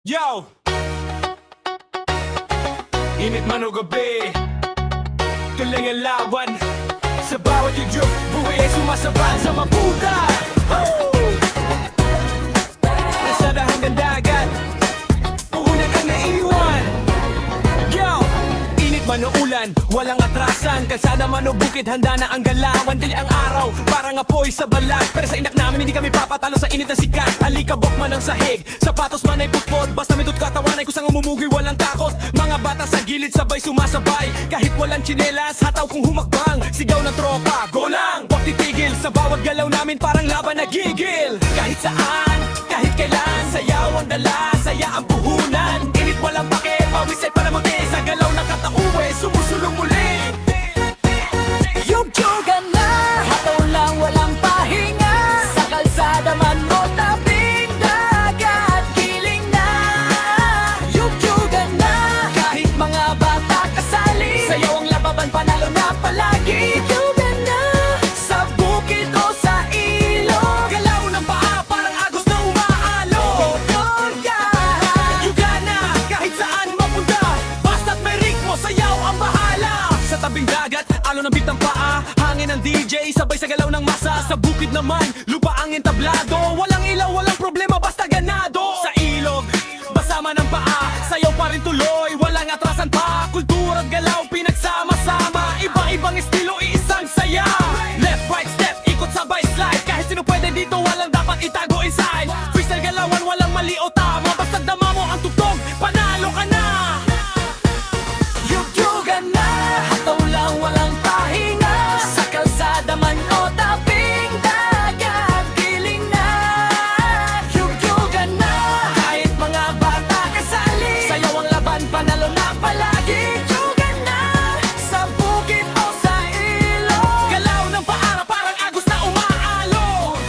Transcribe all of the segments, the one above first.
Yo! Init man o gabi, tuloy ang laban. Sa bawat yugyug, buhay ay sumasaban sa mabuta. Nasada hanggang dagat, puhunan kang naiwan. Yo! Init man o ulan, walang atrasan. Kalsada man o bukid, handa na ang galawan. Dili ang araw, parang apoy sa balat. Pero sa inak namin, hindi kami papatalo sa init na sikat. Alikabok man ang sahig, sapatos man ay putpot. Basta may katawan ay kusang umumugi, walang takot. Mga bata sa gilid, sabay sumasabay. Kahit walang tsinelas, hataw kung humakbang. Sigaw ng tropa, go lang! Huwag titigil, sa bawat galaw namin parang laban nagigil. Kahit saan, kahit kailan, sayaw ang dala, saya ang puhunan. Init walang pake, pawis ay palamuti. Sa galaw ng katauwe, sumusulong muli. Yugjugan na, hataw lang walang pahinga. Sa kalsada man o tabing dagat, giling na. Yugjugan na, kahit mga bata kasali. Sayaw ang lababan, panalo na palagi. Yugjugan na, sa bukid o sa ilog. Galaw ng paa, parang agos na umaalog. Yuga na, kahit saan mapunta. Basta't may ritmo, sayaw ang bahala. Sa tabing dagat, alon ng beat ng paa. Hangin ng DJ, sabay sa galaw ng masa. Sa bukid naman, lupa ang entablado. Walang ilaw, walang problema, basta ganado. Sa ilog, basama ng paa. Sayaw pa rin tuloy, walang atrasan pa. Kultura at galaw, pinagsama-sama. Iba-ibang estilo, iisang saya. Left, right, step, ikot sabay slide. Kahit sino pwede dito, walang dapat itago inside. Freestyle galawan, walang mali o tama. Basta dama mo ang tugtog, panalo ka na. Yugjugan na, hataw lang walang pahinga. Sa kalsada man o tabing dagat, giling na. Yugjugan na, kahit mga bata kasali. Sayaw ang laban, panalo na palagi. Yugjugan na, sa bukid o sa ilog. Galaw ng paa, parang agos na umaalog.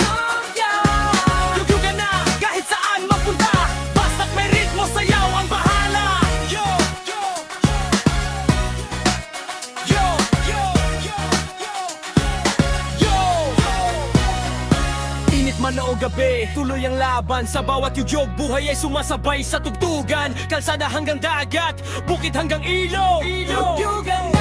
Yugyugan na, kahit saan mapunta. Basta't may ritmo, sayaw ang bahala. Yo! Yo! Yo! Yo! Yo! Yo! Init man o gabi, tuloy ang laban. Sa bawat yugyog, buhay ay sumasabay sa tugtugan. Kalsada hanggang dagat, bukid hanggang ilog. Yugjugan